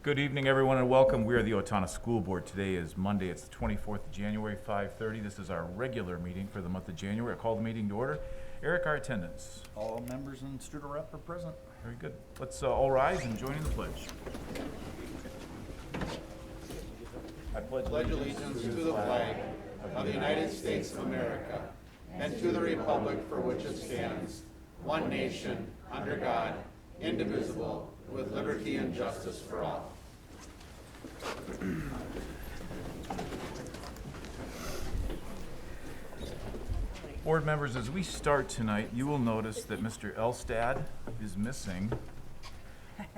Good evening, everyone, and welcome. We are the Owatonna School Board. Today is Monday. It's the 24th of January, 5:30. This is our regular meeting for the month of January. I call the meeting to order. Eric, our attendance. All members and student rep are present. Very good. Let's all rise and join in the pledge. I pledge allegiance to the flag of the United States of America and to the republic for which it stands, one nation, under God, indivisible, with liberty and justice for all. Board members, as we start tonight, you will notice that Mr. Elstad is missing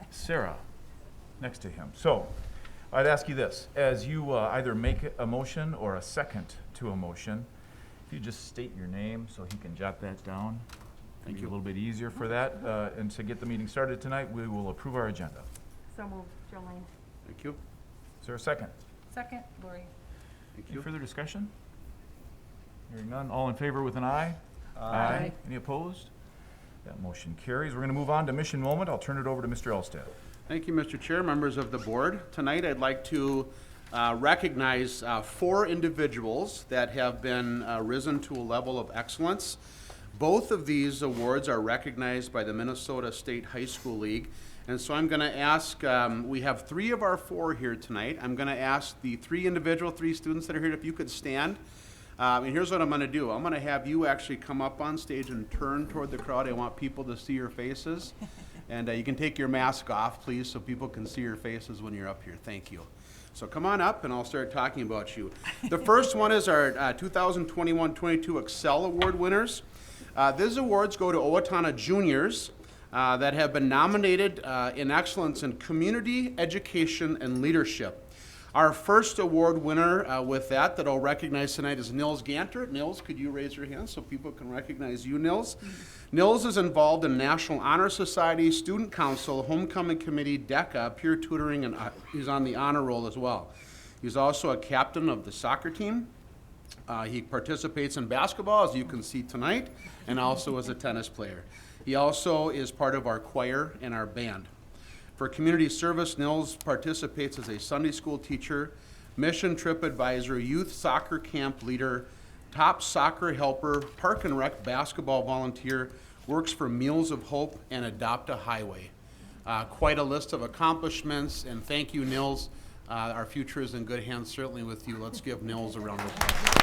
Sarah next to him. So I'd ask you this, as you either make a motion or a second to a motion, if you just state your name so he can jot that down. Thank you. A little bit easier for that. And to get the meeting started tonight, we will approve our agenda. So moved, Jolene. Thank you. Is there a second? Second, Lori. Thank Any you. further discussion? Hearing none. All in favor with an aye? Aye. Any opposed? That motion carries. We're going to move on to mission moment. I'll turn it over to Mr. Elstad. Thank you, Mr. Chair, members of the board. Tonight I'd like to recognize 4 individuals that have been risen to a level of excellence. Both of these awards are recognized by the Minnesota State High School League. And so I'm going to ask, we have 3 of our 4 here tonight. I'm going to ask the 3 students that are here if you could stand. And here's what I'm going to do. I'm going to have you actually come up on stage and turn toward the crowd. I want people to see your faces. And you can take your mask off, please, so people can see your faces when you're up here. Thank you. So come on up, and I'll start talking about you. The first one is our 2021-22 Excel Award winners. These awards go to Owatonna juniors that have been nominated in excellence in community, education, and leadership. Our first award winner with that I'll recognize tonight is Nils Ganter. Nils, could you raise your hand so people can recognize you, Nils? Nils is involved in National Honor Society, Student Council, Homecoming Committee, DECA, peer tutoring, and he's on the honor roll as well. He's also a captain of the soccer team. He participates in basketball, as you can see tonight, and also as a tennis player. He also is part of our choir and our band. For community service, Nils participates as a Sunday school teacher, mission trip advisor, youth soccer camp leader, top soccer helper, park and rec basketball volunteer, works for Meals of Hope, and Adopt a Highway. Quite a list of accomplishments, and thank you, Nils. Our future is in good hands, certainly with you. Let's give Nils a round of applause.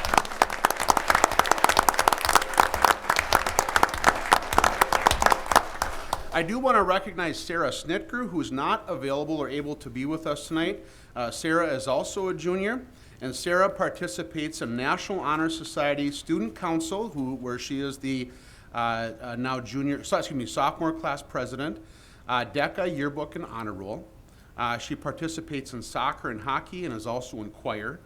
I do want to recognize Sarah Snitker, who's not available or able to be with us tonight. Sarah is also a junior, and Sarah participates in National Honor Society Student Council, where she is the sophomore class president, DECA yearbook and honor roll. She participates in soccer and hockey and is also in choir.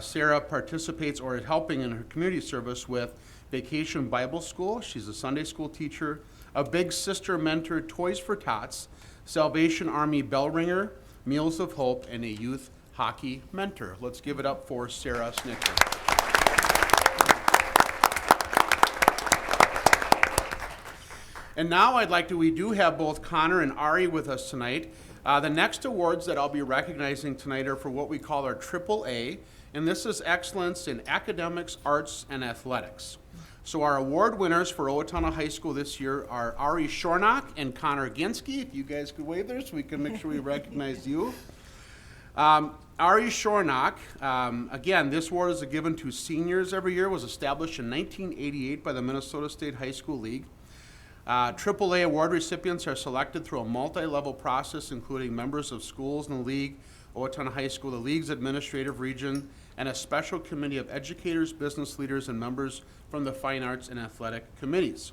Sarah participates or is helping in her community service with Vacation Bible School. She's a Sunday school teacher, a Big Sister mentor, Toys for Tots, Salvation Army bell ringer, Meals of Hope, and a youth hockey mentor. Let's give it up for Sarah Snicker. And now we do have both Connor and Ari with us tonight. The next awards that I'll be recognizing tonight are for what we call our AAA, and this is excellence in academics, arts, and athletics. So our award winners for Owatonna High School this year are Ari Shornock and Connor Ginsky. If you guys could wave there so we can make sure we recognize you. Ari Shornock, again, this award is given to seniors every year, was established in 1988 by the Minnesota State High School League. AAA award recipients are selected through a multi-level process, including members of schools in the league, Owatonna High School, the league's administrative region, and a special committee of educators, business leaders, and members from the fine arts and athletic committees.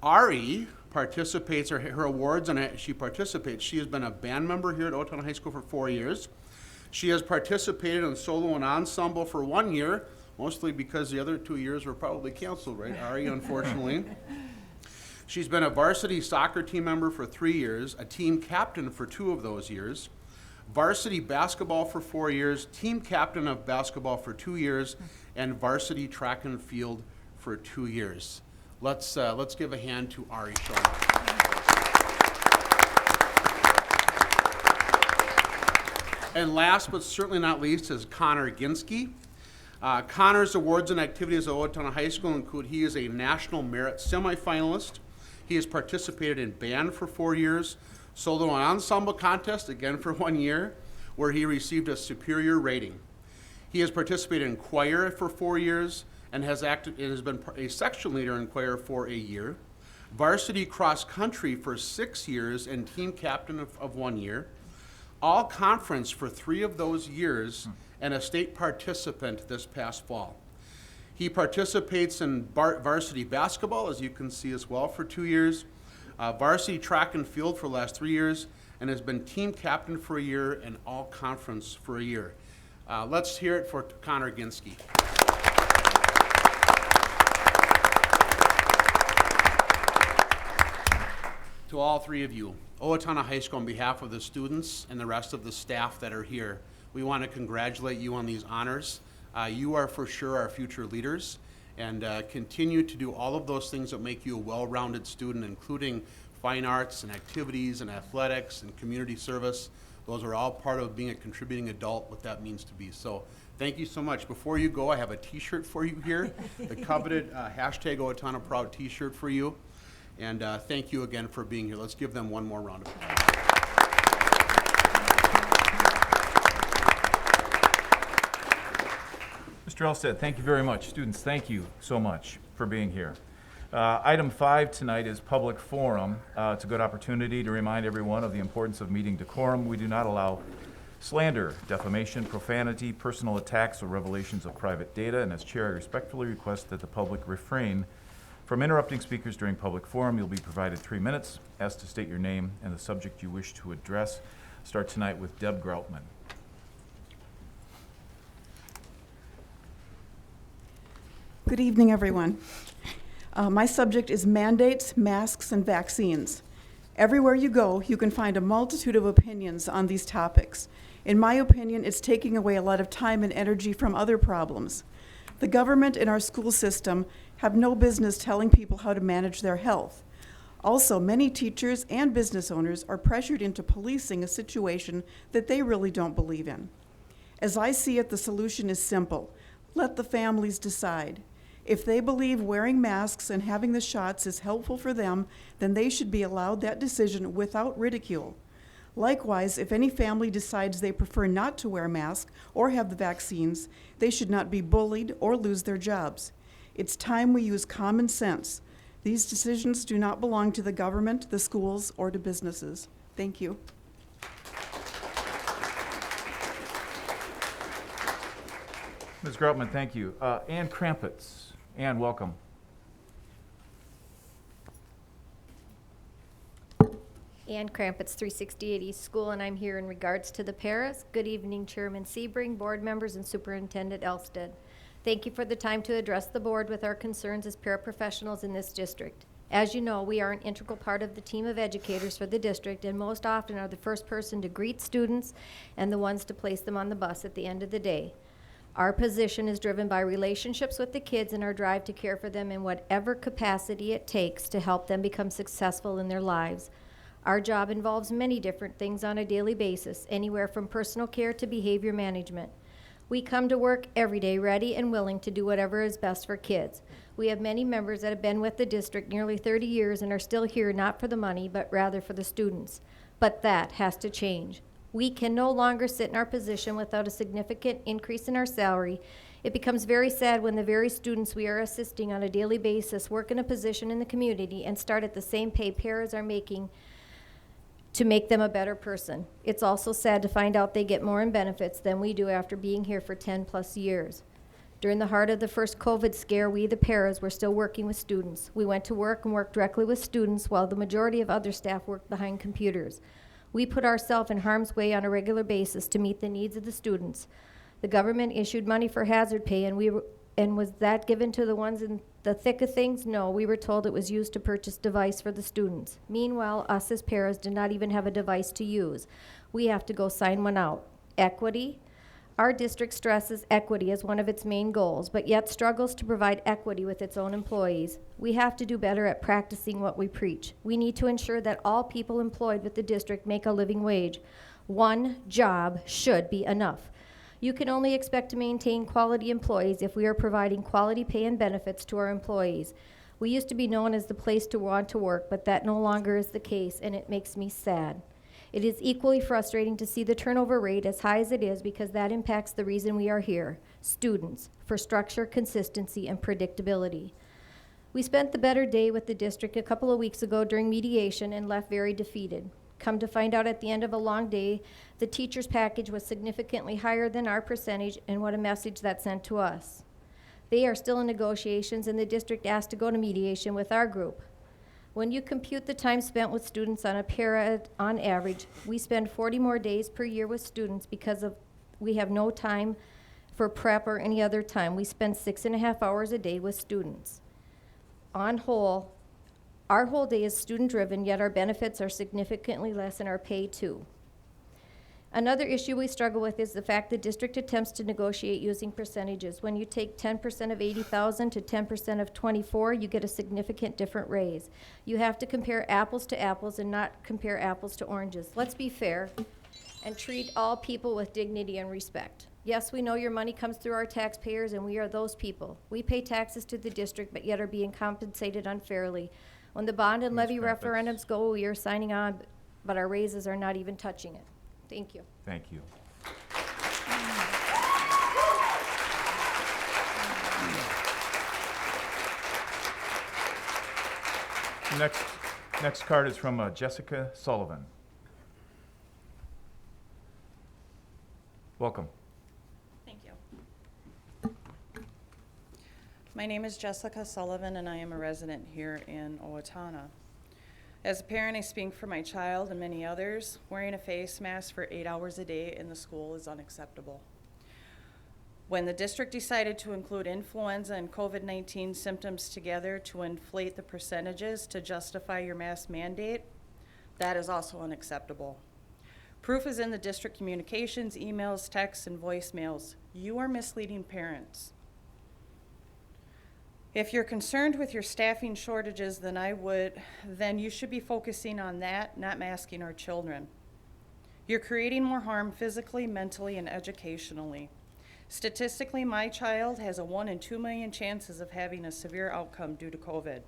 Ari participates, her awards, and she participates. She has been a band member here at Owatonna High School for 4 years. She has participated in solo and ensemble for 1 year, mostly because the other 2 years were probably canceled, right, Ari, unfortunately. She's been a varsity soccer team member for 3 years, a team captain for 2 of those years, varsity basketball for 4 years, team captain of basketball for 2 years, and varsity track and field for 2 years. Let's give a hand to Ari Shornock. And last but certainly not least is Connor Ginsky. Connor's awards and activities at Owatonna High School include he is a National Merit semifinalist. He has participated in band for 4 years, solo and ensemble contest again for 1 year, where he received a superior rating. He has participated in choir for 4 years and has been a section leader in choir for a year, varsity cross country for 6 years, and team captain of 1 year, all conference for 3 of those years, and a state participant this past fall. He participates in varsity basketball, as you can see as well, for 2 years, varsity track and field for the last 3 years, and has been team captain for a year and all conference for a year. Let's hear it for Connor Ginsky. To all 3 of you, Owatonna High School, on behalf of the students and the rest of the staff that are here, we want to congratulate you on these honors. You are for sure our future leaders, and continue to do all of those things that make you a well-rounded student, including fine arts and activities and athletics and community service. Those are all part of being a contributing adult, what that means to be. So thank you so much. Before you go, I have a t-shirt for you here, the coveted hashtag Owatonna Proud t-shirt for you. And thank you again for being here. Let's give them one more round of applause. Mr. Elstad, thank you very much. Students, thank you so much for being here. Item 5 tonight is public forum. It's a good opportunity to remind everyone of the importance of meeting decorum. We do not allow slander, defamation, profanity, personal attacks, or revelations of private data, and as chair, I respectfully request that the public refrain from interrupting speakers during public forum. You'll be provided 3 minutes. Asked to state your name and the subject you wish to address. Start tonight with Deb Groutman. Good evening, everyone. My subject is mandates, masks, and vaccines. Everywhere you go, you can find a multitude of opinions on these topics. In my opinion, it's taking away a lot of time and energy from other problems. The government and our school system have no business telling people how to manage their health. Also, many teachers and business owners are pressured into policing a situation that they really don't believe in. As I see it, the solution is simple. Let the families decide. If they believe wearing masks and having the shots is helpful for them, then they should be allowed that decision without ridicule. Likewise, if any family decides they prefer not to wear a mask or have the vaccines, they should not be bullied or lose their jobs. It's time we use common sense. These decisions do not belong to the government, the schools, or to businesses. Thank you. Ms. Groutman, thank you. Ann Krampitz. Ann, welcome. Ann Krampitz, 368 East School, and I'm here in regards to the paras. Good evening, Chairman Sebring, board members, and Superintendent Elstad. Thank you for the time to address the board with our concerns as paraprofessionals in this district. As you know, we are an integral part of the team of educators for the district, and most often are the first person to greet students and the ones to place them on the bus at the end of the day. Our position is driven by relationships with the kids and our drive to care for them in whatever capacity it takes to help them become successful in their lives. Our job involves many different things on a daily basis, anywhere from personal care to behavior management. We come to work every day ready and willing to do whatever is best for kids. We have many members that have been with the district nearly 30 years and are still here not for the money, but rather for the students. But that has to change. We can no longer sit in our position without a significant increase in our salary. It becomes very sad when the very students we are assisting on a daily basis work in a position in the community and start at the same pay paras are making to make them a better person. It's also sad to find out they get more in benefits than we do after being here for 10 plus years. During the heart of the first COVID scare, we, the paras, were still working with students. We went to work and worked directly with students while the majority of other staff worked behind computers. We put ourselves in harm's way on a regular basis to meet the needs of the students. The government issued money for hazard pay, and was that given to the ones in the thick of things? No, we were told it was used to purchase device for the students. Meanwhile, us as paras did not even have a device to use. We have to go sign one out. Equity? Our district stresses equity as one of its main goals, but yet struggles to provide equity with its own employees. We have to do better at practicing what we preach. We need to ensure that all people employed with the district make a living wage. One job should be enough. You can only expect to maintain quality employees if we are providing quality pay and benefits to our employees. We used to be known as the place to want to work, but that no longer is the case, and it makes me sad. It is equally frustrating to see the turnover rate as high as it is because that impacts the reason we are here, students, for structure, consistency, and predictability. We spent the better day with the district a couple of weeks ago during mediation and left very defeated. Come to find out at the end of a long day, the teacher's package was significantly higher than our percentage, and what a message that sent to us. They are still in negotiations, and the district asked to go to mediation with our group. When you compute the time spent with students on a para on average, we spend 40 more days per year with students because we have no time for prep or any other time. We spend 6.5 hours a day with students. On whole, our whole day is student-driven, yet our benefits are significantly less than our pay too. Another issue we struggle with is the fact the district attempts to negotiate using percentages. When you take 10% of 80,000 to 10% of 24, you get a significant different raise. You have to compare apples to apples and not compare apples to oranges. Let's be fair and treat all people with dignity and respect. Yes, we know your money comes through our taxpayers, and we are those people. We pay taxes to the district, but yet are being compensated unfairly. When the bond and levy referendums go, we are signing on, but our raises are not even touching it. Thank you. Thank you. Next card is from Jessica Sullivan. Welcome. Thank you. My name is Jessica Sullivan, and I am a resident here in Owatonna. As a parent, I speak for my child and many others. Wearing a face mask for 8 hours a day in the school is unacceptable. When the district decided to include influenza and COVID-19 symptoms together to inflate the percentages to justify your mask mandate, that is also unacceptable. Proof is in the district communications, emails, texts, and voicemails. You are misleading parents. If you're concerned with your staffing shortages, then you should be focusing on that, not masking our children. You're creating more harm physically, mentally, and educationally. Statistically, my child has a 1 in 2 million chances of having a severe outcome due to COVID.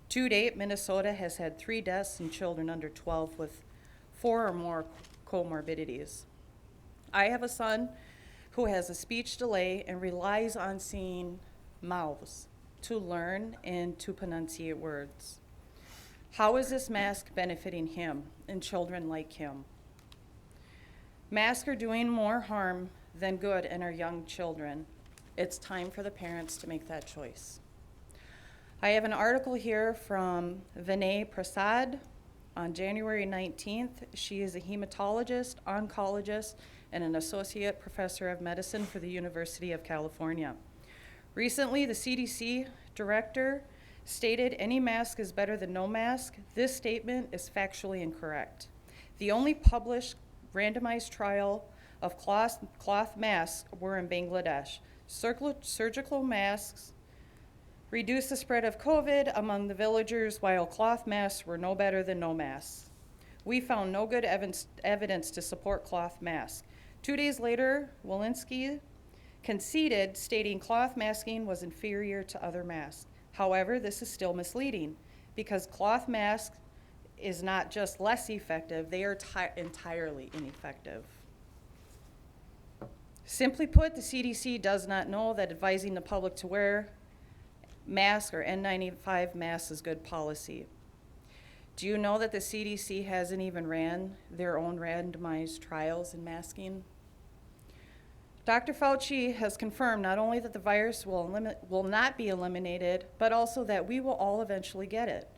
To date, Minnesota has had 3 deaths in children under 12 with 4 or more comorbidities. I have a son who has a speech delay and relies on seeing mouths to learn and to pronunciate words. How is this mask benefiting him and children like him? Masks are doing more harm than good in our young children. It's time for the parents to make that choice. I have an article here from Vinay Prasad on January 19th. She is a hematologist, oncologist, and an associate professor of medicine for the University of California. Recently, the CDC director stated any mask is better than no mask. This statement is factually incorrect. The only published randomized trial of cloth masks were in Bangladesh. Surgical masks reduced the spread of COVID among the villagers, while cloth masks were no better than no masks. We found no good evidence to support cloth masks. 2 days later, Walensky conceded, stating cloth masking was inferior to other masks. However, this is still misleading because cloth masks is not just less effective, they are entirely ineffective. Simply put, the CDC does not know that advising the public to wear masks or N95 masks is good policy. Do you know that the CDC hasn't even ran their own randomized trials in masking? Dr. Fauci has confirmed not only that the virus will not be eliminated, but also that we will all eventually get it.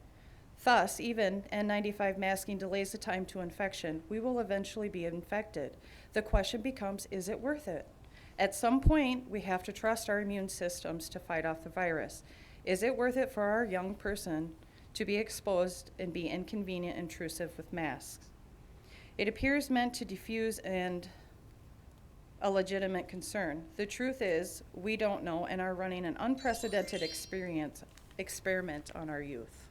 Thus, even N95 masking delays the time to infection. We will eventually be infected. The question becomes, is it worth it? At some point, we have to trust our immune systems to fight off the virus. Is it worth it for our young person to be exposed and be inconvenient and intrusive with masks? It appears meant to diffuse and a legitimate concern. The truth is, we don't know and are running an unprecedented experiment on our youth.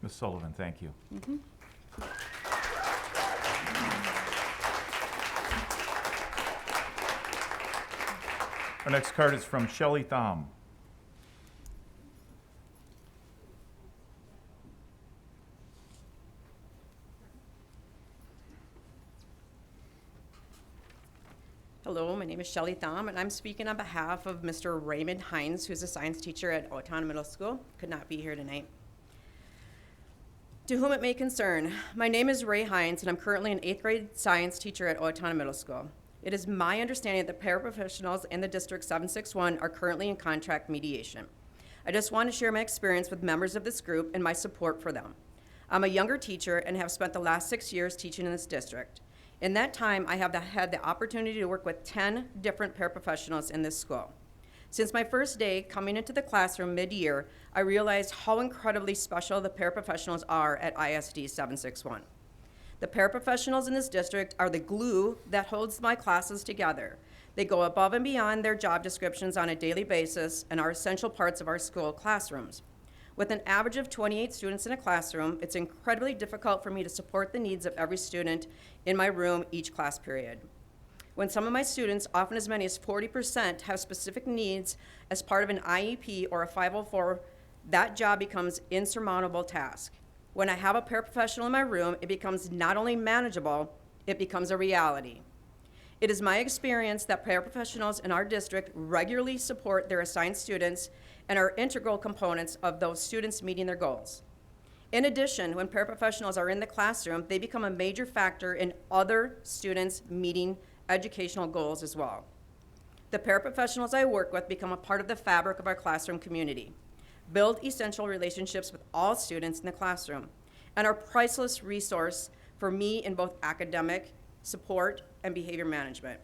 Ms. Sullivan, thank you. Our next card is from Shelley Thom. Hello, my name is Shelley Thom, and I'm speaking on behalf of Mr. Raymond Hines, who's a science teacher at Owatonna Middle School. Could not be here tonight. To whom it may concern, my name is Ray Hines, and I'm currently an 8th grade science teacher at Owatonna Middle School. It is my understanding that paraprofessionals in the District 761 are currently in contract mediation. I just want to share my experience with members of this group and my support for them. I'm a younger teacher and have spent the last 6 years teaching in this district. In that time, I have had the opportunity to work with 10 different paraprofessionals in this school. Since my first day coming into the classroom mid-year, I realized how incredibly special the paraprofessionals are at ISD 761. The paraprofessionals in this district are the glue that holds my classes together. They go above and beyond their job descriptions on a daily basis and are essential parts of our school classrooms. With an average of 28 students in a classroom, it's incredibly difficult for me to support the needs of every student in my room each class period. When some of my students, often as many as 40%, have specific needs as part of an IEP or a 504, that job becomes an insurmountable task. When I have a paraprofessional in my room, it becomes not only manageable, it becomes a reality. It is my experience that paraprofessionals in our district regularly support their assigned students and are integral components of those students meeting their goals. In addition, when paraprofessionals are in the classroom, they become a major factor in other students meeting educational goals as well. The paraprofessionals I work with become a part of the fabric of our classroom community, build essential relationships with all students in the classroom, and are a priceless resource for me in both academic support and behavior management.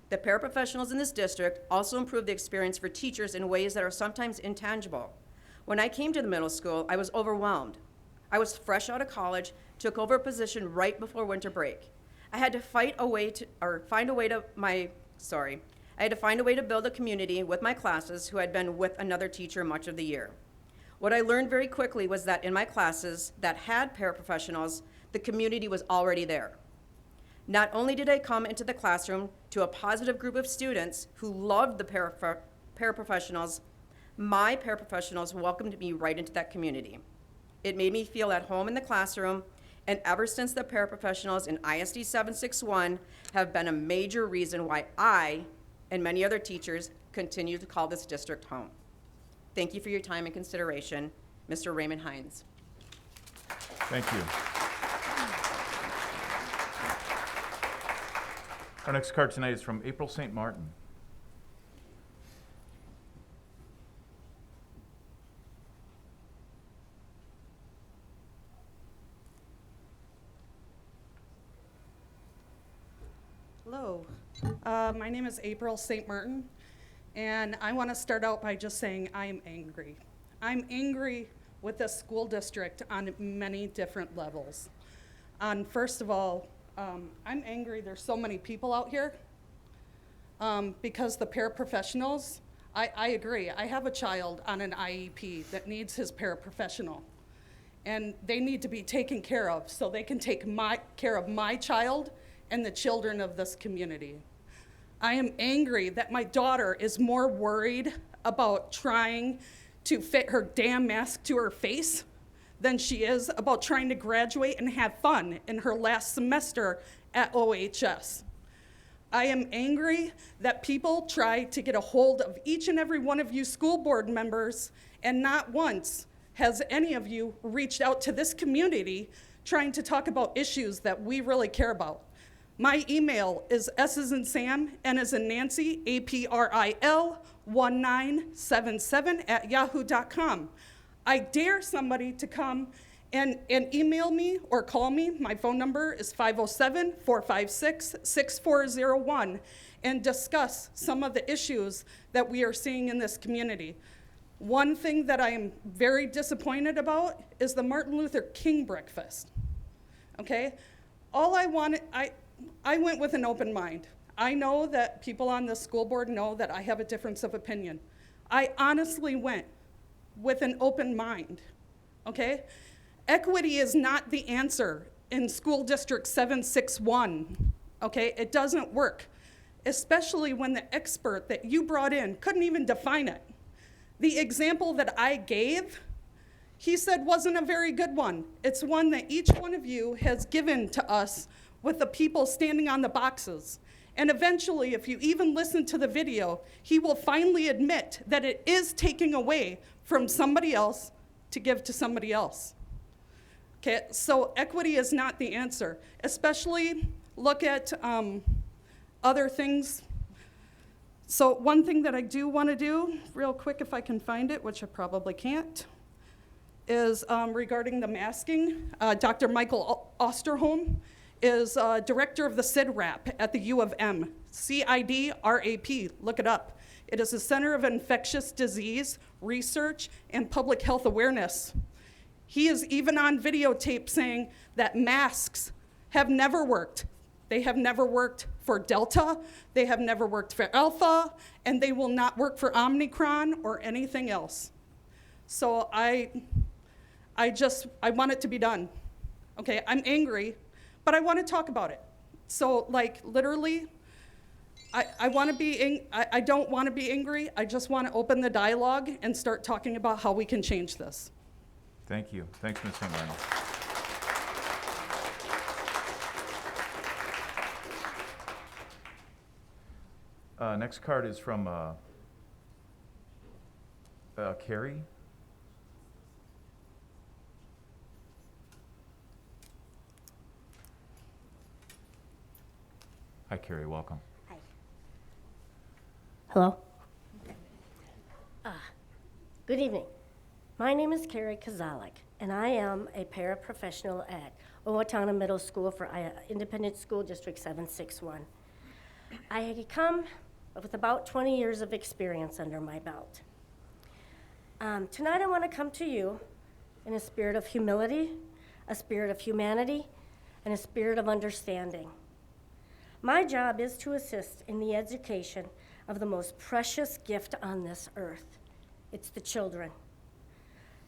The paraprofessionals in this district also improve the experience for teachers in ways that are sometimes intangible. When I came to the middle school, I was overwhelmed. I was fresh out of college, took over a position right before winter break. I had to find a way to build a community with my classes who had been with another teacher much of the year. What I learned very quickly was that in my classes that had paraprofessionals, the community was already there. Not only did I come into the classroom to a positive group of students who loved the paraprofessionals, my paraprofessionals welcomed me right into that community. It made me feel at home in the classroom, and ever since the paraprofessionals in ISD 761 have been a major reason why I and many other teachers continue to call this district home. Thank you for your time and consideration. Mr. Raymond Hines. Thank you. Our next card tonight is from April St. Martin. Hello, my name is April St. Martin, and I want to start out by just saying I am angry. I'm angry with the school district on many different levels. First of all, I'm angry there's so many people out here because the paraprofessionals, I agree. I have a child on an IEP that needs his paraprofessional, and they need to be taken care of so they can take care of my child and the children of this community. I am angry that my daughter is more worried about trying to fit her damn mask to her face than she is about trying to graduate and have fun in her last semester at OHS. I am angry that people try to get a hold of each and every one of you school board members, and not once has any of you reached out to this community trying to talk about issues that we really care about. My email is S as in Sam, N as in Nancy, APRIL 1977@yahoo.com. I dare somebody to come and email me or call me. My phone number is 507-456-6401, and discuss some of the issues that we are seeing in this community. One thing that I am very disappointed about is the Martin Luther King breakfast, okay? All I wanted, I went with an open mind. I know that people on this school board know that I have a difference of opinion. I honestly went with an open mind, okay? Equity is not the answer in School District 761, okay? It doesn't work, especially when the expert that you brought in couldn't even define it. The example that I gave, he said wasn't a very good one. It's one that each one of you has given to us with the people standing on the boxes. And eventually, if you even listen to the video, he will finally admit that it is taking away from somebody else to give to somebody else. Okay, so equity is not the answer, especially look at other things. So one thing that I do want to do, real quick if I can find it, which I probably can't, is regarding the masking. Dr. Michael Osterholm is director of the CIDRAP at the U of M, CIDRAP, look it up. It is a Center of Infectious Disease Research and Public Health Awareness. He is even on videotape saying that masks have never worked. They have never worked for Delta, they have never worked for Alpha, and they will not work for Omicron or anything else. So I want it to be done. Okay, I'm angry, but I want to talk about it. So like literally, I want to be, I don't want to be angry. I just want to open the dialogue and start talking about how we can change this. Thank you. Thanks, Ms. Hingland. Next card is from Carrie. Hi, Carrie. Welcome. Hi. Hello. Good evening. My name is Carrie Kazlik, and I am a paraprofessional at Owatonna Middle School for Independent School District 761. I come with about 20 years of experience under my belt. Tonight I want to come to you in a spirit of humility, a spirit of humanity, and a spirit of understanding. My job is to assist in the education of the most precious gift on this earth. It's the children.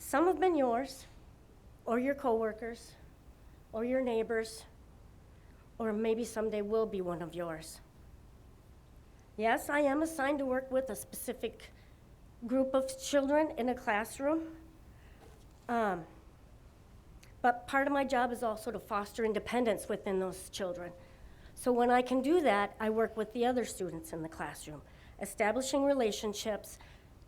Some have been yours, or your coworkers, or your neighbors, or maybe someday will be one of yours. Yes, I am assigned to work with a specific group of children in a classroom, but part of my job is also to foster independence within those children. So when I can do that, I work with the other students in the classroom, establishing relationships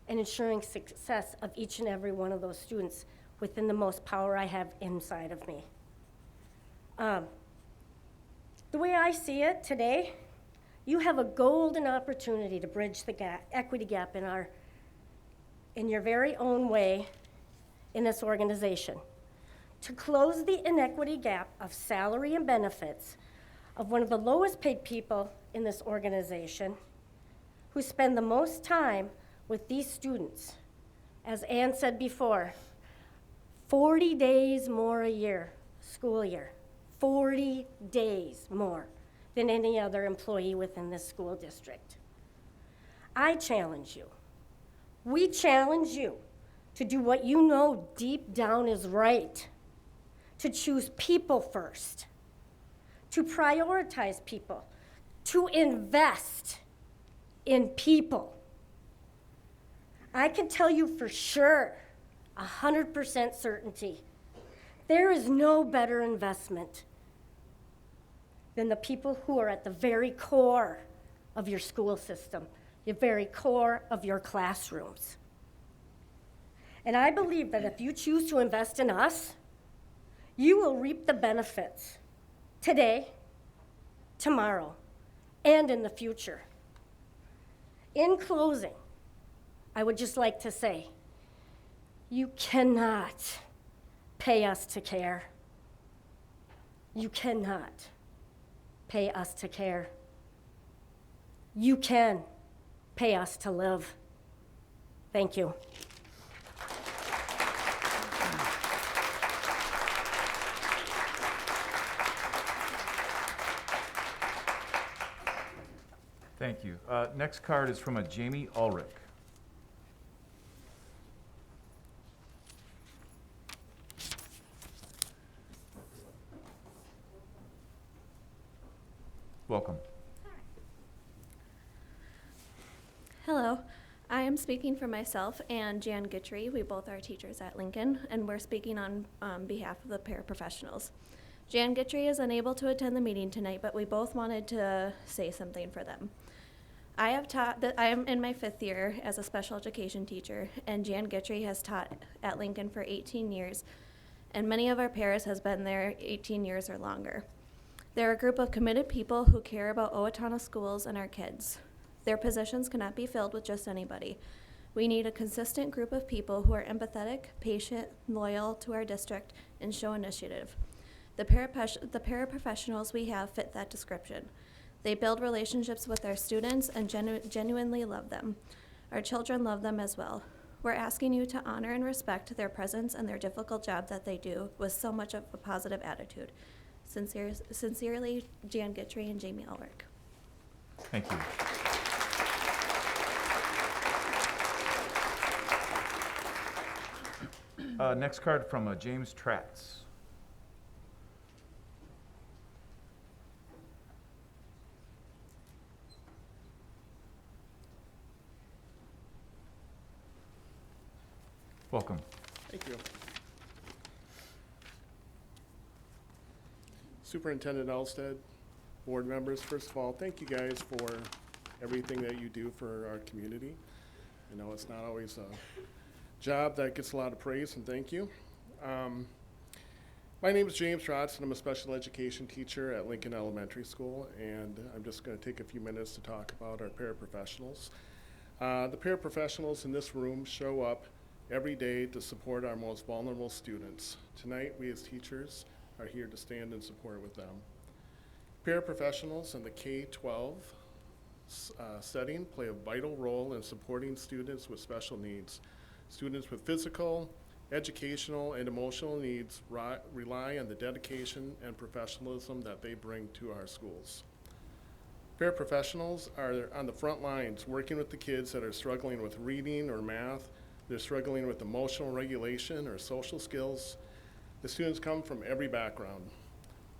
and ensuring success of each and every one of those students within the most power I have inside of me. The way I see it today, you have a golden opportunity to bridge the equity gap in your very own way in this organization, to close the inequity gap of salary and benefits of one of the lowest paid people in this organization who spend the most time with these students. As Ann said before, 40 days more a year, school year, 40 days more than any other employee within this school district. I challenge you, we challenge you to do what you know deep down is right, to choose people first, to prioritize people, to invest in people. I can tell you for sure, 100% certainty, there is no better investment than the people who are at the very core of your school system, the very core of your classrooms. And I believe that if you choose to invest in us, you will reap the benefits today, tomorrow, and in the future. In closing, I would just like to say, you cannot pay us to care. You cannot pay us to care. You can pay us to live. Thank you. Thank you. Next card is from a Jamie Ullwerk. Welcome. Hello, I am speaking for myself and Jan Guitry. We both are teachers at Lincoln, and we're speaking on behalf of the paraprofessionals. Jan Guitry is unable to attend the meeting tonight, but we both wanted to say something for them. I am in my 5th year as a special education teacher, and Jan Guitry has taught at Lincoln for 18 years, and many of our paras has been there 18 years or longer. They're a group of committed people who care about Owatonna schools and our kids. Their positions cannot be filled with just anybody. We need a consistent group of people who are empathetic, patient, loyal to our district, and show initiative. The paraprofessionals we have fit that description. They build relationships with our students and genuinely love them. Our children love them as well. We're asking you to honor and respect their presence and their difficult job that they do with so much of a positive attitude. Sincerely, Jan Guitry and Jamie Ullwerk. Thank you. Next card from James Tratz. Welcome. Thank you. Superintendent Elstead, board members, first of all, thank you guys for everything that you do for our community. I know it's not always a job that gets a lot of praise, and thank you. My name is James Trotz, and I'm a special education teacher at Lincoln Elementary School, and I'm just going to take a few minutes to talk about our paraprofessionals. The paraprofessionals in this room show up every day to support our most vulnerable students. Tonight, we as teachers are here to stand in support with them. Paraprofessionals in the K-12 setting play a vital role in supporting students with special needs. Students with physical, educational, and emotional needs rely on the dedication and professionalism that they bring to our schools. Paraprofessionals are on the front lines working with the kids that are struggling with reading or math. They're struggling with emotional regulation or social skills. The students come from every background.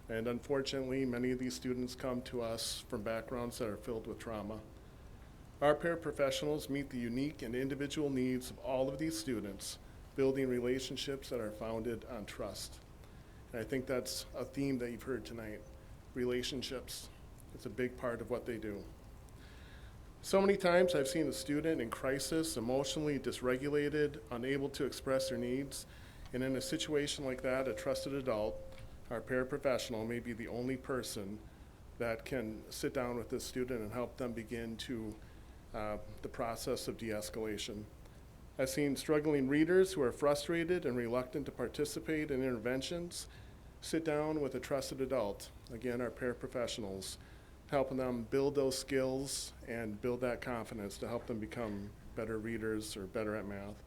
And unfortunately, many of these students come to us from backgrounds that are filled with trauma. Our paraprofessionals meet the unique and individual needs of all of these students, building relationships that are founded on trust. And I think that's a theme that you've heard tonight. Relationships. It's a big part of what they do. So many times I've seen a student in crisis, emotionally dysregulated, unable to express their needs, and in a situation like that, a trusted adult, our paraprofessional, may be the only person that can sit down with this student and help them begin to the process of de-escalation. I've seen struggling readers who are frustrated and reluctant to participate in interventions sit down with a trusted adult, again, our paraprofessionals, helping them build those skills and build that confidence to help them become better readers or better at math.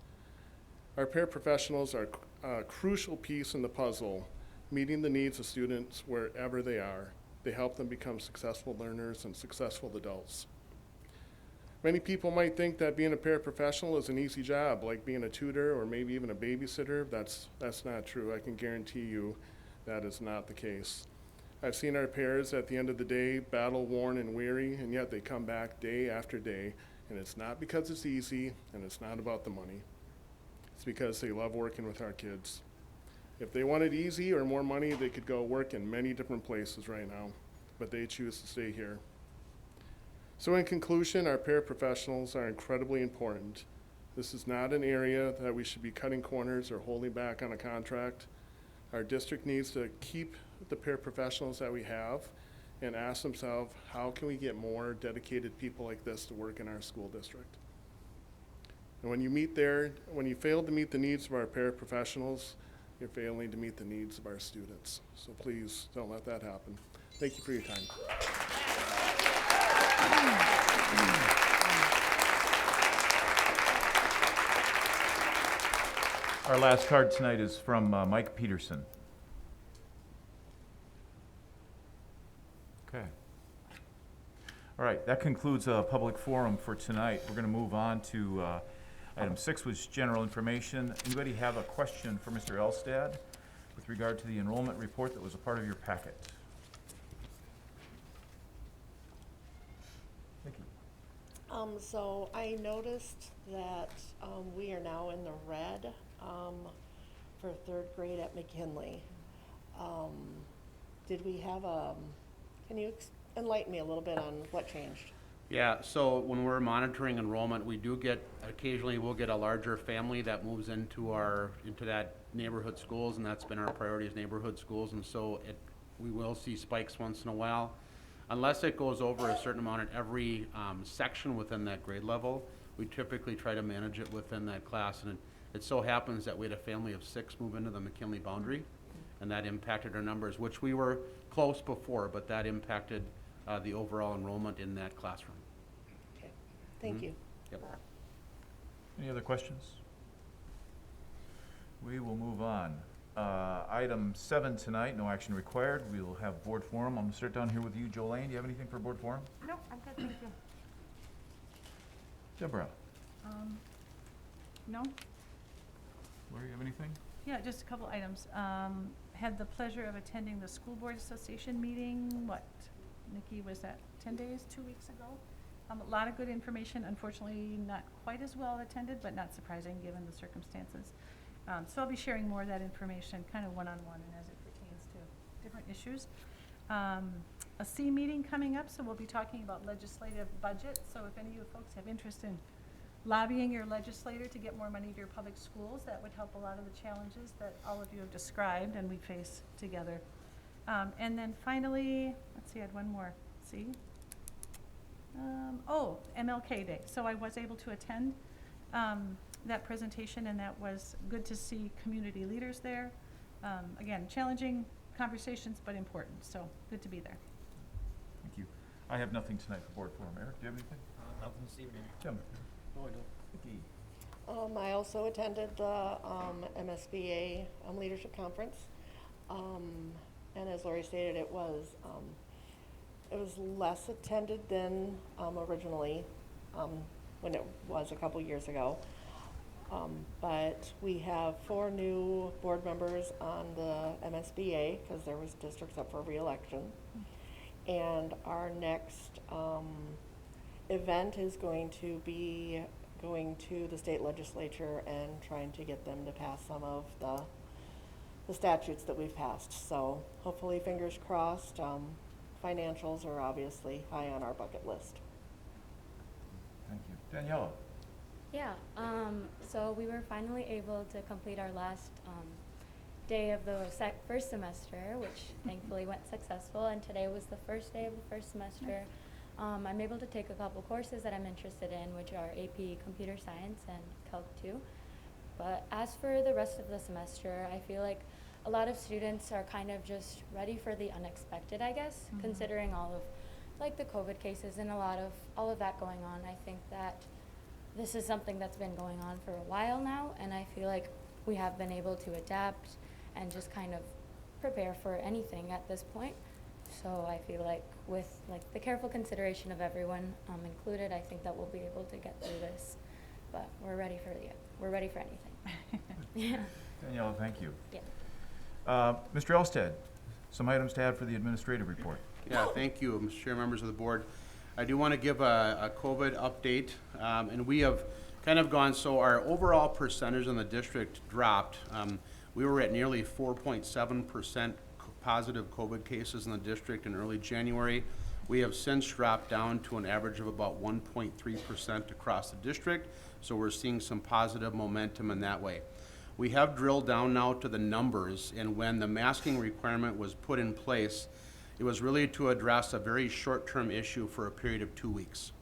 Our paraprofessionals are a crucial piece in the puzzle, meeting the needs of students wherever they are. They help them become successful learners and successful adults. Many people might think that being a paraprofessional is an easy job, like being a tutor or maybe even a babysitter. That's not true. I can guarantee you that is not the case. I've seen our paras at the end of the day battle worn and weary, and yet they come back day after day, and it's not because it's easy, and it's not about the money. It's because they love working with our kids. If they wanted easy or more money, they could go work in many different places right now, but they choose to stay here. So in conclusion, our paraprofessionals are incredibly important. This is not an area that we should be cutting corners or holding back on a contract. Our district needs to keep the paraprofessionals that we have and ask themselves, how can we get more dedicated people like this to work in our school district? And when you fail to meet the needs of our paraprofessionals, you're failing to meet the needs of our students. So please don't let that happen. Thank you for your time. Our last card tonight is from Mike Peterson. Okay. All right, that concludes a public forum for tonight. We're going to move on to item 6, which is general information. Anybody have a question for Mr. Elstad with regard to the enrollment report that was a part of your packet? Nikki? So I noticed that we are now in the red for 3rd grade at McKinley. Did we have can you enlighten me a little bit on what changed? Yeah, so when we're monitoring enrollment, we do get, occasionally we'll get a larger family that moves into that neighborhood schools, and that's been our priority is neighborhood schools, and so we will see spikes once in a while. Unless it goes over a certain amount at every section within that grade level, we typically try to manage it within that class, and it so happens that we had a family of 6 move into the McKinley boundary, and that impacted our numbers, which we were close before, but that impacted the overall enrollment in that classroom. Okay, thank you. Yep. Any other questions? We will move on. Item 7 tonight, no action required. We will have board forum. I'm going to start down here with you, Jolene. Do you have anything for board forum? No, I'm good, thank you. Deborah, No? Lori, you have anything? Yeah, just a couple items. Had the pleasure of attending the School Board Association meeting, Nikki, was that 10 days, 2 weeks ago? A lot of good information, unfortunately not quite as well attended, but not surprising given the circumstances. So I'll be sharing more of that information kind of one-on-one and as it pertains to different issues. A C meeting coming up, so we'll be talking about legislative budget. So if any of you folks have interest in lobbying your legislator to get more money to your public schools, that would help a lot of the challenges that all of you have described and we face together. And then finally, let's see, I had one more. See? MLK Day. So I was able to attend that presentation, and that was good to see community leaders there. Again, challenging conversations, but important. So good to be there. Thank you. I have nothing tonight for board forum. Eric, do you have anything? Nothing this evening. Tim? No, I don't. Nikki? I also attended the MSBA Leadership Conference. And as Lori stated, it was less attended than originally when it was a couple years ago. But we have 4 new board members on the MSBA because there was districts up for re-election. And our next event is going to be going to the state legislature and trying to get them to pass some of the statutes that we've passed. So hopefully, fingers crossed, financials are obviously high on our bucket list. Thank you. Daniela? Yeah, so we were finally able to complete our last day of the first semester, which thankfully went successful, and today was the first day of the first semester. I'm able to take a couple courses that I'm interested in, which are AP Computer Science and Calc 2. But as for the rest of the semester, I feel like a lot of students are kind of just ready for the unexpected, I guess, considering all of like the COVID cases and all of that going on. I think that this is something that's been going on for a while now, and I feel like we have been able to adapt and just kind of prepare for anything at this point. So I feel like with like the careful consideration of everyone included, I think that we'll be able to get through this. But we're ready for anything. Yeah. Daniela, thank you. Yeah. Mr. Elstad, some items to add for the administrative report. Yeah, thank you, Mr. Chair, members of the board. I do want to give a COVID update, and we have kind of gone, so our overall percentage in the district dropped. We were at nearly 4.7% positive COVID cases in the district in early January. We have since dropped down to an average of about 1.3% across the district, so we're seeing some positive momentum in that way. We have drilled down now to the numbers, and when the masking requirement was put in place, it was really to address a very short-term issue for a period of 2 weeks.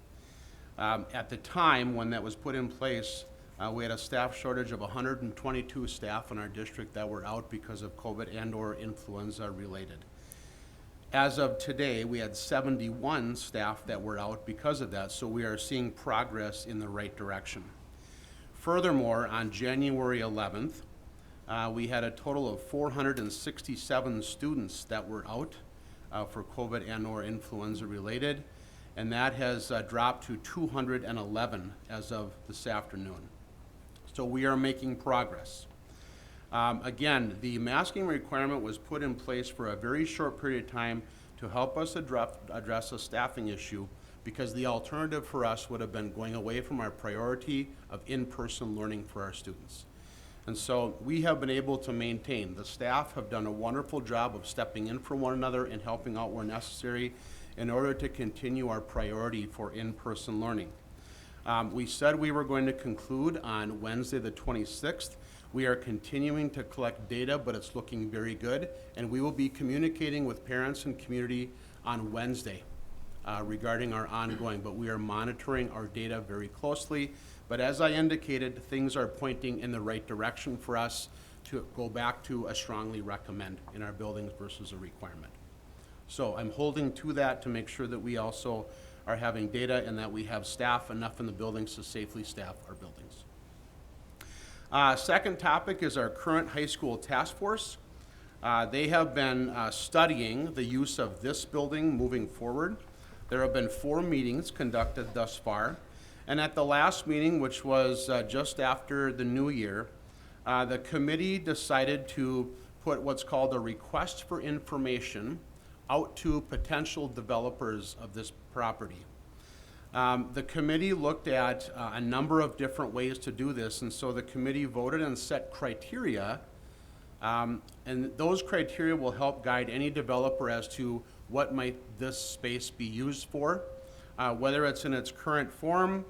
At the time when that was put in place, we had a staff shortage of 122 staff in our district that were out because of COVID and/or influenza related. As of today, we had 71 staff that were out because of that, so we are seeing progress in the right direction. Furthermore, on January 11th, we had a total of 467 students that were out for COVID and/or influenza related, and that has dropped to 211 as of this afternoon. So we are making progress. Again, the masking requirement was put in place for a very short period of time to help us address a staffing issue, because the alternative for us would have been going away from our priority of in-person learning for our students. And so we have been able to maintain. The staff have done a wonderful job of stepping in for one another and helping out where necessary in order to continue our priority for in-person learning. We said we were going to conclude on Wednesday the 26th. We are continuing to collect data, but it's looking very good, and we will be communicating with parents and community on Wednesday regarding our ongoing, but we are monitoring our data very closely. But as I indicated, things are pointing in the right direction for us to go back to a strongly recommend in our buildings versus a requirement. So I'm holding to that to make sure that we also are having data and that we have staff enough in the buildings to safely staff our buildings. Second topic is our current high school task force. They have been studying the use of this building moving forward. There have been 4 meetings conducted thus far. And at the last meeting, which was just after the new year, the committee decided to put what's called a request for information out to potential developers of this property. The committee looked at a number of different ways to do this, and so the committee voted and set criteria, and those criteria will help guide any developer as to what might this space be used for, whether it's in its current form,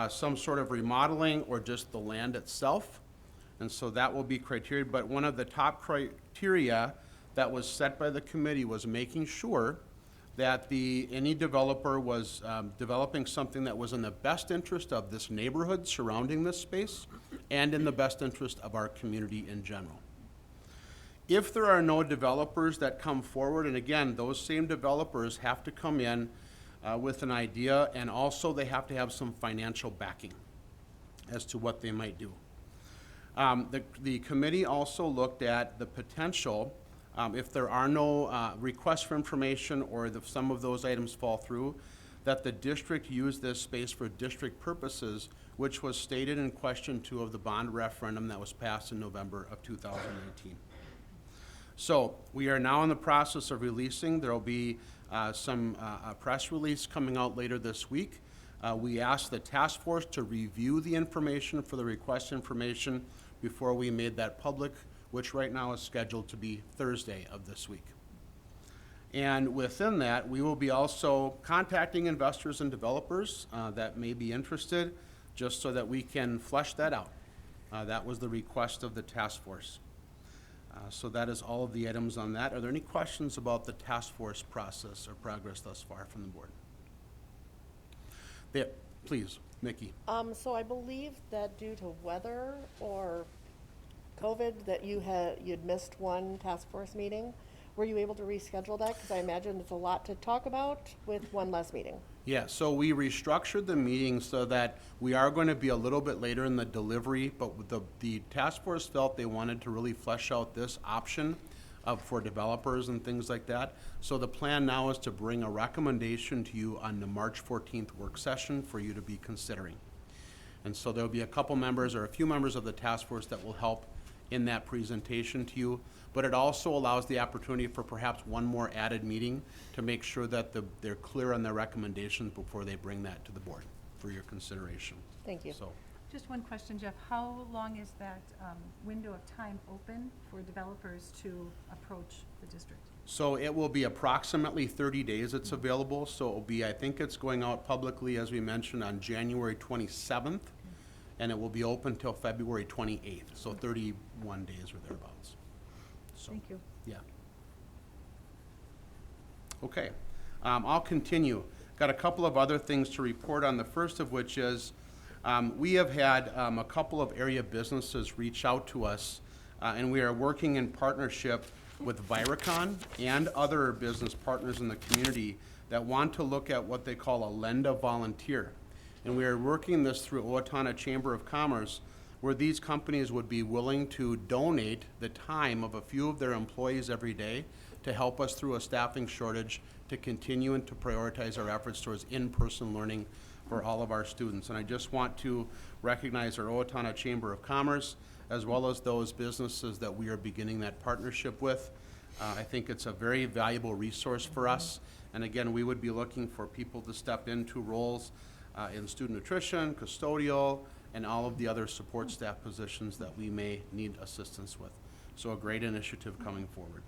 some sort of remodeling, or just the land itself. And so that will be criteria, but one of the top criteria that was set by the committee was making sure that any developer was developing something that was in the best interest of this neighborhood surrounding this space and in the best interest of our community in general. If there are no developers that come forward, and again, those same developers have to come in with an idea, and also they have to have some financial backing as to what they might do. The committee also looked at the potential, if there are no requests for information or if some of those items fall through, that the district use this space for district purposes, which was stated in question 2 of the bond referendum that was passed in November of 2018. So we are now in the process of releasing. There will be some press release coming out later this week. We asked the task force to review the information for the request information before we made that public, which right now is scheduled to be Thursday of this week. And within that, we will be also contacting investors and developers that may be interested, just so that we can flesh that out. That was the request of the task force. So that is all of the items on that. Are there any questions about the task force process or progress thus far from the board? Please, Nikki. So I believe that due to weather or COVID that you'd missed one task force meeting. Were you able to reschedule that? Because I imagine it's a lot to talk about with one less meeting. Yeah, so we restructured the meeting so that we are going to be a little bit later in the delivery, but the task force felt they wanted to really flesh out this option for developers and things like that. So the plan now is to bring a recommendation to you on the March 14th work session for you to be considering. And so there'll be a couple members or a few members of the task force that will help in that presentation to you, but it also allows the opportunity for perhaps one more added meeting to make sure that they're clear on their recommendations before they bring that to the board for your consideration. Thank you. So, Just one question, Jeff. How long is that window of time open for developers to approach the district? so it will be approximately 30 days it's available. So it will be, I think it's going out publicly, as we mentioned, on January 27th. And it will be open till February 28th, so 31 days or thereabouts. So, Thank you. yeah. Okay, I'll continue. Got a couple of other things to report on, the first of which is we have had a couple of area businesses reach out to us, and we are working in partnership with Viricon and other business partners in the community that want to look at what they call a lend a volunteer. And we are working this through Owatonna Chamber of Commerce, where these companies would be willing to donate the time of a few of their employees every day to help us through a staffing shortage to continue and to prioritize our efforts towards in-person learning for all of our students. And I just want to recognize our Owatonna Chamber of Commerce, as well as those businesses that we are beginning that partnership with. I think it's a very valuable resource for us. And again, we would be looking for people to step into roles in student nutrition, custodial, and all of the other support staff positions that we may need assistance with. So a great initiative coming forward.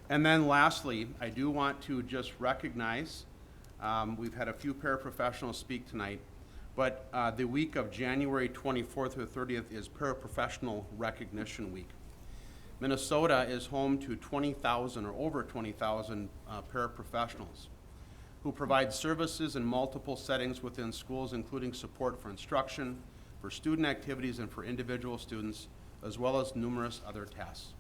And then lastly, I do want to just recognize, we've had a few paraprofessionals speak tonight, but the week of January 24th through 30th is Paraprofessional Recognition Week. Minnesota is home to 20,000 or over 20,000 paraprofessionals who provide services in multiple settings within schools, including support for instruction, for student activities, and for individual students, as well as numerous other tasks.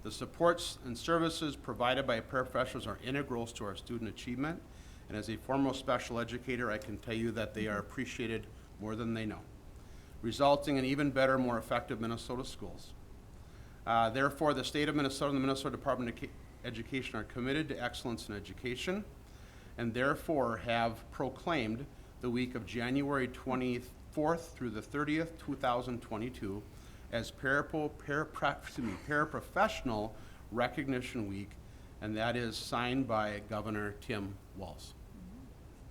The supports and services provided by paraprofessionals are integral to our student achievement, and as a former special educator, I can tell you that they are appreciated more than they know, resulting in even better, more effective Minnesota schools. Therefore, the state of Minnesota and the Minnesota Department of Education are committed to excellence in education, and therefore have proclaimed the week of January 24th through the 30th, 2022 as Paraprofessional Recognition Week, and that is signed by Governor Tim Walz.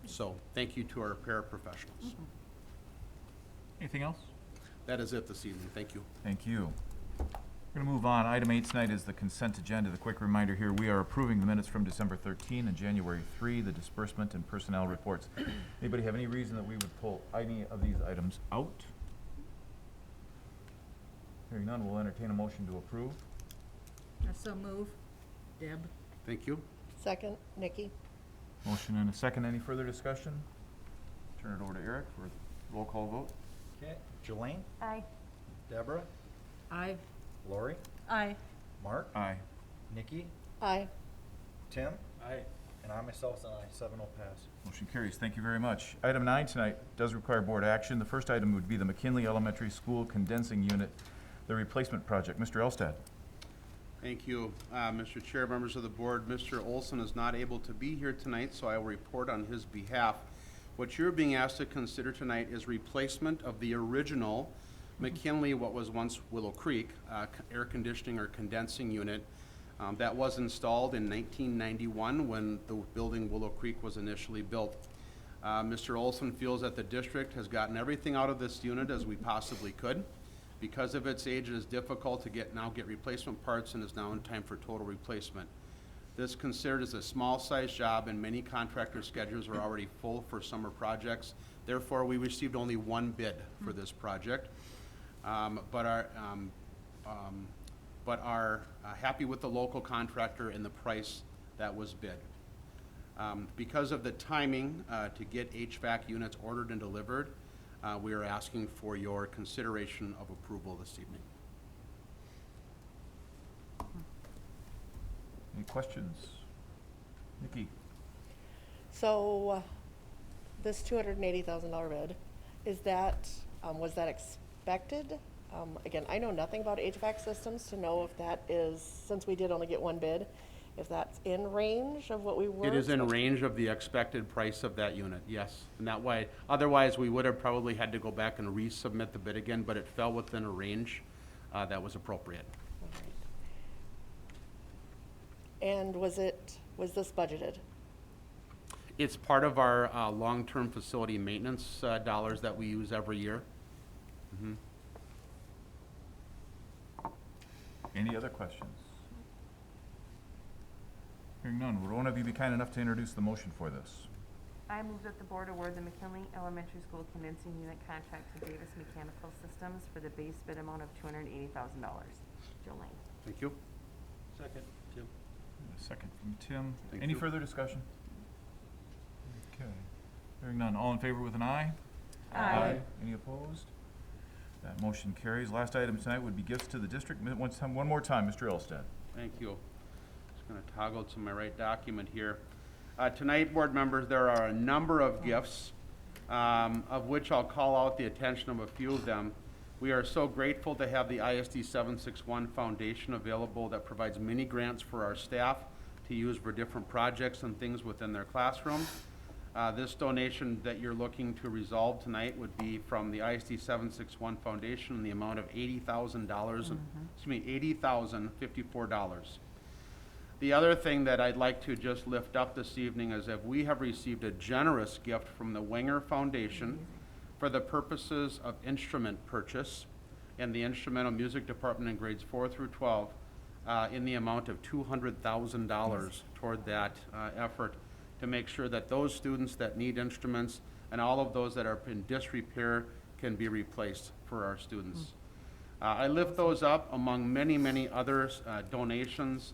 So thank you to our paraprofessionals. Anything else? That is it this evening. Thank you. Thank you. We're going to move on. Item 8 tonight is the consent agenda. The quick reminder here, we are approving the minutes from December 13 and January 3, the disbursement and personnel reports. Anybody have any reason that we would pull any of these items out? Hearing none, we'll entertain a motion to approve. So move. Deb. Thank you. Second, Nikki. Motion and a second. Any further discussion? Turn it over to Eric for a roll call vote. Okay. Jelaine. Aye. Deborah. Aye. Lori. Aye. Mark. Aye. Nikki. Aye. Tim. Aye. And I myself, an aye. 7-0 pass. Motion carries. Thank you very much. Item 9 tonight does require board action. The first item would be the McKinley Elementary School Condensing Unit, the replacement project. Mr. Elstad. Thank you, Mr. Chair, members of the board. Mr. Olson is not able to be here tonight, so I will report on his behalf. What you're being asked to consider tonight is replacement of the original McKinley, what was once Willow Creek, air conditioning or condensing unit. That was installed in 1991 when the building Willow Creek was initially built. Mr. Olson feels that the district has gotten everything out of this unit as we possibly could. Because of its age, it is difficult to get replacement parts and is now in time for total replacement. This considered as a small size job, and many contractor schedules are already full for summer projects. Therefore, we received only one bid for this project, but are happy with the local contractor and the price that was bid. Because of the timing to get HVAC units ordered and delivered, we are asking for your consideration of approval this evening. Any questions? Nikki? So, this $280,000 bid, is that, was that expected? Again, I know nothing about HVAC systems to know if that is, since we did only get one bid, if that's in range of what we were. It is in range of the expected price of that unit, yes. And that way, otherwise we would have probably had to go back and resubmit the bid again, but it fell within a range that was appropriate. And was this budgeted? It's part of our long-term facility maintenance dollars that we use every year. Mm-hmm. Any other questions? Hearing none, would one of you be kind enough to introduce the motion for this? I move that the board award the McKinley Elementary School Condensing Unit contract to Davis Mechanical Systems for the base bid amount of $280,000. Jolene. Thank you. Second, Tim. A second from Tim. Thank Any you. further discussion? Okay. Hearing none. All in favor with an aye? Aye. Any opposed? That motion carries. Last item tonight would be gifts to the district. One more time, Mr. Elstad. Thank you. Just going to toggle to my right document here. Tonight, board members, there are a number of gifts, of which I'll call out the attention of a few of them. We are so grateful to have the ISD 761 Foundation available that provides many grants for our staff to use for different projects and things within their classroom. This donation that you're looking to resolve tonight would be from the ISD 761 Foundation in the amount of $80,000, $80,054. The other thing that I'd like to just lift up this evening is that we have received a generous gift from the Wenger Foundation for the purposes of instrument purchase in the instrumental music department in grades 4 through 12 in the amount of $200,000 toward that effort to make sure that those students that need instruments and all of those that are in disrepair can be replaced for our students. I lift those up among many, many other donations.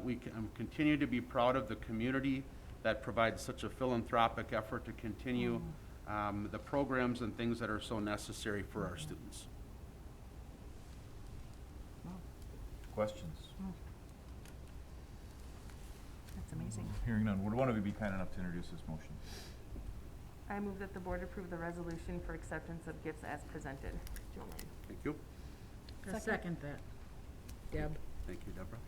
We continue to be proud of the community that provides such a philanthropic effort to continue the programs and things that are so necessary for our students. Questions? That's amazing. Hearing none, would one of you be kind enough to introduce this motion? I move that the board approve the resolution for acceptance of gifts as presented. Jolene. Thank you. I second that. Deb? Thank you, Deborah.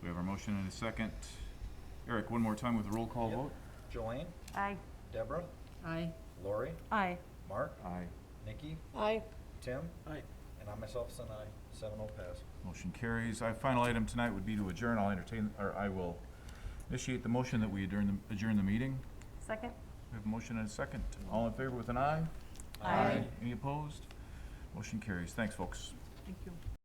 We have our motion and a second. Eric, one more time with a roll call vote. Jolene, Aye. Deborah, Aye. Lori, Aye. Mark, Aye. Nikki, Aye. Tim, Aye. and I myself is an aye. 7-0 pass. Motion carries. Our final item tonight would be to adjourn. I'll entertain, or I will initiate the motion that we adjourn the meeting. Second? We have a motion and a second. All in favor with an aye? Aye. Any opposed? Motion carries. Thanks, folks. Thank you.